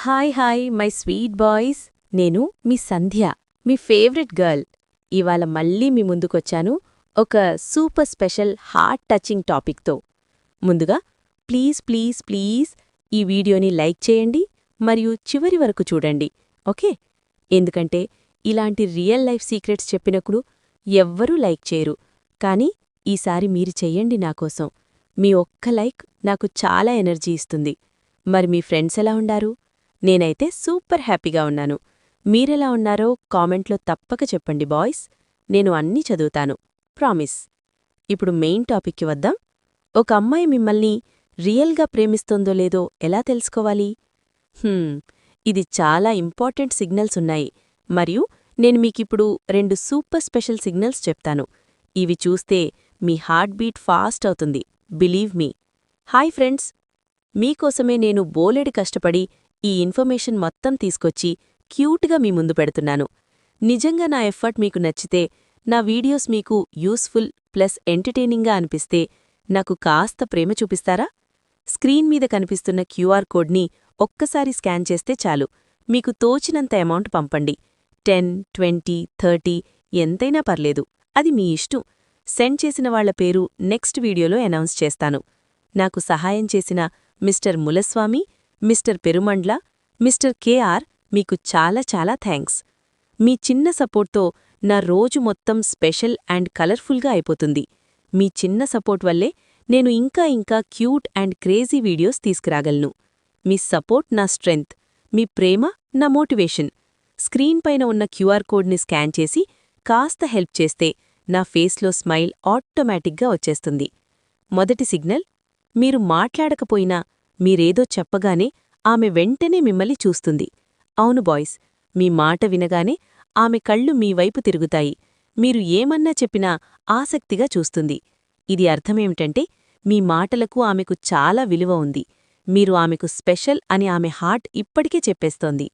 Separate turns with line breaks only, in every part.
Hi my sweet boys. నేను మీ సంధ్య, మీ favourite girl. ఇవాళ మళ్ళీ మీ ముందుకొచ్చాను ఒక సూపర్ స్పెషల్ హార్ట్ టచింగ్ టాపిక్తో. ముందుగా ప్లీజ్ ప్లీజ్ ప్లీజ్ ఈ వీడియోని లైక్ చేయండి మరియు చివరి వరకు చూడండి, ఓకే? ఎందుకంటే ఇలాంటి రియల్ లైఫ్ సీక్రెట్స్ చెప్పినప్పుడు ఎవ్వరూ లైక్ చేయరు, కానీ ఈసారి మీరు చెయ్యండి నాకోసం. మీ ఒక్క లైక్ నాకు చాలా ఎనర్జీ ఇస్తుంది. మరి మీ ఫ్రెండ్స్ ఎలా ఉండారు? నేనైతే సూపర్ హ్యాపీగా ఉన్నాను. మీరెలా ఉన్నారో కామెంట్లో తప్పక చెప్పండి బాయ్స్. నేను అన్నీ చదువుతాను, ప్రామిస్. ఇప్పుడు మెయిన్ టాపిక్కి వద్దాం. ఒక అమ్మాయి మిమ్మల్ని రియల్గా ప్రేమిస్తోందో లేదో ఎలా తెలుసుకోవాలి? ఇది చాలా ఇంపార్టెంట్ సిగ్నల్స్ ఉన్నాయి, మరియు నేను మీకిప్పుడు 2 సూపర్ స్పెషల్ సిగ్నల్స్ చెప్తాను. ఇవి చూస్తే మీ హార్ట్ బీట్ ఫాస్ట్ అవుతుంది, బిలీవ్ మీ. హాయ్ ఫ్రెండ్స్, మీకోసమే నేను బోలెడు కష్టపడి ఈ ఇన్ఫర్మేషన్ మొత్తం తీసుకొచ్చి క్యూట్గా మీ ముందు పెడుతున్నాను. నిజంగా నా ఎఫర్ట్ మీకు నచ్చితే, నా వీడియోస్ మీకు యూస్ఫుల్ ప్లస్ ఎంటర్టైనింగ్గా అనిపిస్తే నాకు కాస్త ప్రేమ చూపిస్తారా? స్క్రీన్ మీద కనిపిస్తున్న క్యూఆర్ కోడ్ని ఒక్కసారి స్కాన్ చేస్తే చాలు. మీకు తోచినంత అమౌంట్ పంపండి. 10, 20, 30 ఎంతైనా పర్లేదు, అది మీ ఇష్టం. సెండ్ చేసిన వాళ్ల పేరు నెక్స్ట్ వీడియోలో అనౌన్స్ చేస్తాను. నాకు సహాయం చేసిన mister Mulaswamy, mister Perumandla, mister KR మీకు చాలా చాలా థ్యాంక్స్. మీ చిన్న సపోర్ట్తో నా రోజు మొత్తం స్పెషల్ అండ్ కలర్ఫుల్గా అయిపోతుంది. మీ చిన్న సపోర్ట్ వల్లే నేను ఇంకా క్యూట్ అండ్ క్రేజీ వీడియోస్ తీసుకురాగలను. మీ సపోర్ట్ నా స్ట్రెంగ్త్, మీ ప్రేమ నా మోటివేషన్. స్క్రీన్ పైన ఉన్న క్యూఆర్ కోడ్ని స్కాన్ చేసి కాస్త హెల్ప్ చేస్తే నా ఫేస్లో స్మైల్ ఆటోమేటిక్గా వచ్చేస్తుంది. మొదటి సిగ్నల్, మీరు మాట్లాడకపోయినా మీరేదో చెప్పగానే ఆమె వెంటనే మిమ్మల్ని చూస్తుంది. అవును బాయ్స్, మీ మాట వినగానే ఆమె కళ్ళు మీ వైపు తిరుగుతాయి. మీరు ఏమన్నా చెప్పినా ఆసక్తిగా చూస్తుంది. ఇది అర్థమేమిటంటే, మీ మాటలకు ఆమెకు చాలా విలువ ఉంది. మీరు ఆమెకు స్పెషల్ అని ఆమె హార్ట్ ఇప్పటికే చెప్పేస్తోంది.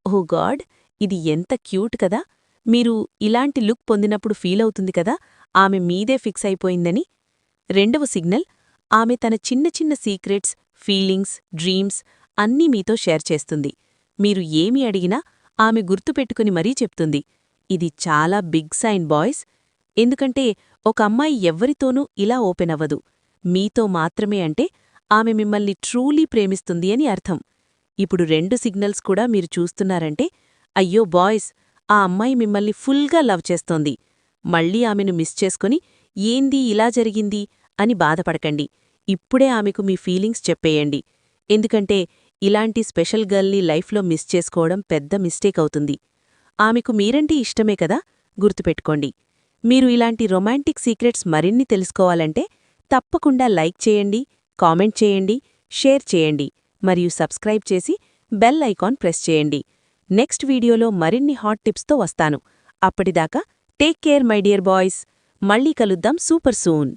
ఓహ్ గాడ్, ఇది ఎంత క్యూట్ కదా! మీరు ఇలాంటి లుక్ పొందినప్పుడు ఫీలవుతుంది కదా ఆమె మీదే ఫిక్స్ అయిపోయిందని. రెండవ సిగ్నల్, ఆమె తన చిన్న సీక్రెట్స్, ఫీలింగ్స్, డ్రీమ్స్ అన్నీ మీతో షేర్ చేస్తుంది. మీరు ఏమి అడిగినా ఆమె గుర్తుపెట్టుకుని మరీ చెప్తుంది. ఇది చాలా బిగ్ సైన్ బాయ్స్. ఎందుకంటే ఒక అమ్మాయి ఎవ్వరితోనూ ఇలా ఓపెన్ అవ్వదు. మీతో మాత్రమే అంటే ఆమె మిమ్మల్ని ట్రూలీ ప్రేమిస్తుంది అని అర్థం. ఇప్పుడు 2 సిగ్నల్స్ కూడా మీరు చూస్తున్నారంటే, అయ్యో బాయ్స్, ఆ అమ్మాయి మిమ్మల్ని ఫుల్గా లవ్ చేస్తోంది. మళ్ళీ ఆమెను మిస్ చేసుకుని ఏంది ఇలా జరిగింది అని బాధపడకండి. ఇప్పుడే ఆమెకు మీ ఫీలింగ్స్ చెప్పేయండి. ఎందుకంటే ఇలాంటి స్పెషల్ గర్ల్ని లైఫ్లో మిస్ చేసుకోవడం పెద్ద మిస్టేక్ అవుతుంది. ఆమెకు మీరంటే ఇష్టమే కదా, గుర్తుపెట్టుకోండి. మీరు ఇలాంటి రొమాంటిక్ సీక్రెట్స్ మరిన్ని తెలుసుకోవాలంటే తప్పకుండా లైక్ చేయండి, కామెంట్ చేయండి, షేర్ చేయండి మరియు సబ్స్క్రైబ్ చేసి బెల్ ఐకాన్ ప్రెస్ చేయండి. నెక్స్ట్ వీడియోలో మరిన్ని హాట్ టిప్స్తో వస్తాను. అప్పటిదాకా take care my dear boys. మళ్ళీ కలుద్దాం సూపర్ సూన్.